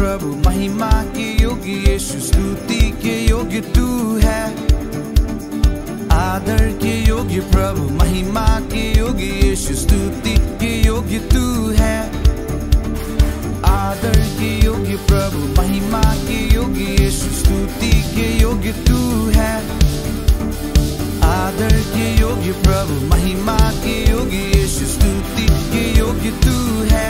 प्रभु, महिमा के योग्य यीशु, स्तुति के योग्य तू है। आदर के योग्य प्रभु, महिमा के योग्य यीशु, स्तुति के योग्य तू है। आदर के योग्य प्रभु, महिमा के योग्य यीशु, स्तुति के योग्य तू है। आदर के योग्य प्रभु, महिमा के योग्य यीशु, स्तुति के योग्य तू है।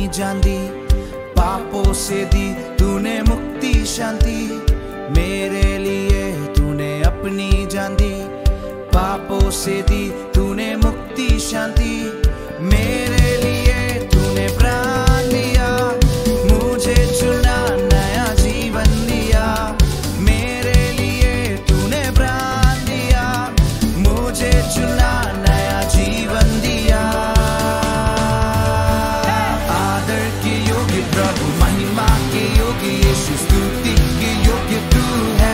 जान दी, पापों से दी तूने मुक्ति शांति। मेरे लिए तूने अपनी जान दी, पापों से दी तूने मुक्ति शांति। मेरे लिए तूने प्राण दिया, मुझे चुना नया जीवन दिया। मेरे लिए तूने प्राण दिया, मुझे चुना नया जीवन दिया। प्रभु, महिमा के योग्य यीशु, स्तुति के योग्य तू है।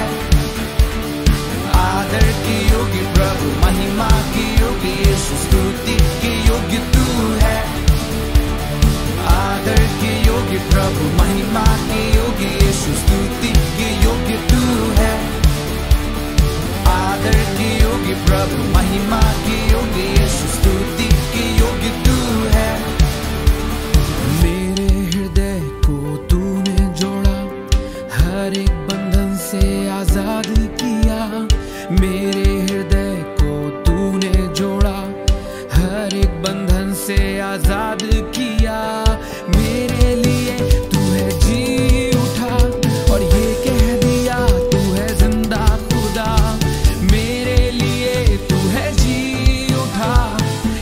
आदर के योग्य प्रभु, महिमा के योग्य यीशु, स्तुति के योग्य तू है। आदर के योग्य प्रभु, महिमा के योग्य यीशु, स्तुति के योग्य तू है। आदर के योग्य प्रभु, महिमा के योग्य यीशु, स्तुति के योग्य तू है। हर एक बंधन से आजाद किया, मेरे हृदय को तूने जोड़ा। हर एक बंधन से आजाद किया, मेरे लिए तू है जी उठा और ये कह दिया तू है जिंदा खुदा। मेरे लिए तू है जी उठा,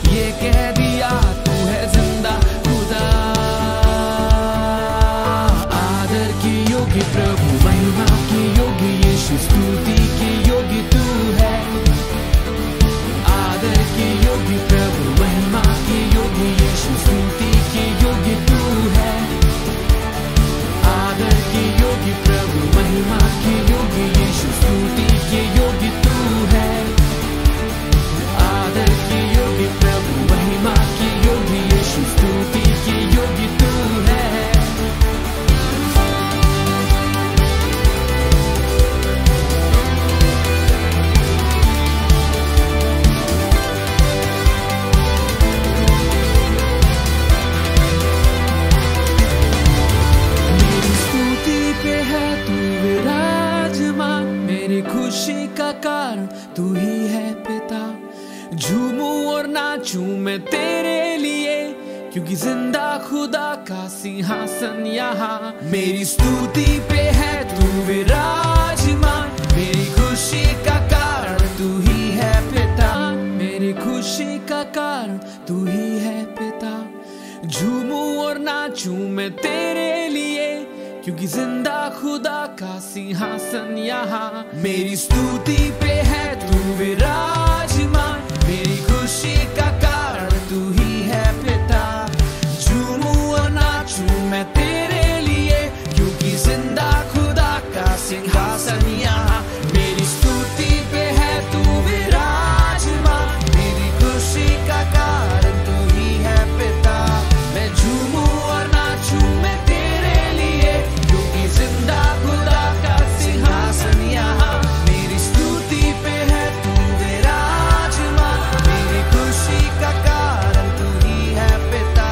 ये कह दिया तू है जिंदा खुदा। आदर की योग्य प्रभु, महिमा के योग्य यीशु, स्तुति के योग्य तू है। आदर के योग्य प्रभु, महिमा के योग्य यीशु, स्तुति के योग्य तू है। आदर के योग्य प्रभु, महिमा के योग्य यीशु, स्तुति के योग्य तू है। आदर के योग्य प्रभु, महिमा के योग्य यीशु, स्तुति के योग्य तू है। खुशी का कारण तू ही है पिता। झूमूं और नाचूं मैं तेरे लिए, क्योंकि जिंदा खुदा का सिंहासन यहाँ। मेरी स्तुति पे है तू विराजमान, मेरी खुशी का कारण तू ही है पिता। मेरी खुशी का कारण तू ही है पिता। झूमूं और नाचूं मैं तेरे लिए, क्योंकि जिंदा खुदा का सिंहासन यहाँ। मेरी स्तुति पे है तू विराजमान, मेरी खुशी का कारण तू ही है पिता। झूमूं और नाचूं मैं तेरे लिए, क्योंकि जिंदा खुदा का सिंहासन यहाँ। मेरी स्तुति पे है तू विराजमान, मेरी खुशी का कारण तू ही है पिता। मैं झूमूं और नाचूं मैं तेरे लिए, क्योंकि जिंदा खुदा का सिंहासन यहाँ। मेरी स्तुति पे है तू विराजमान, मेरी खुशी का कारण तू ही है पिता।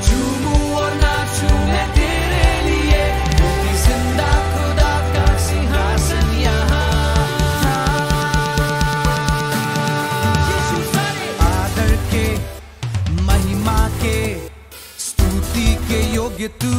झूमूं और नाचूं मैं तेरे लिए, क्योंकि जिंदा खुदा का सिंहासन यहाँ। आदर के, महिमा के, स्तुति के योग्य तू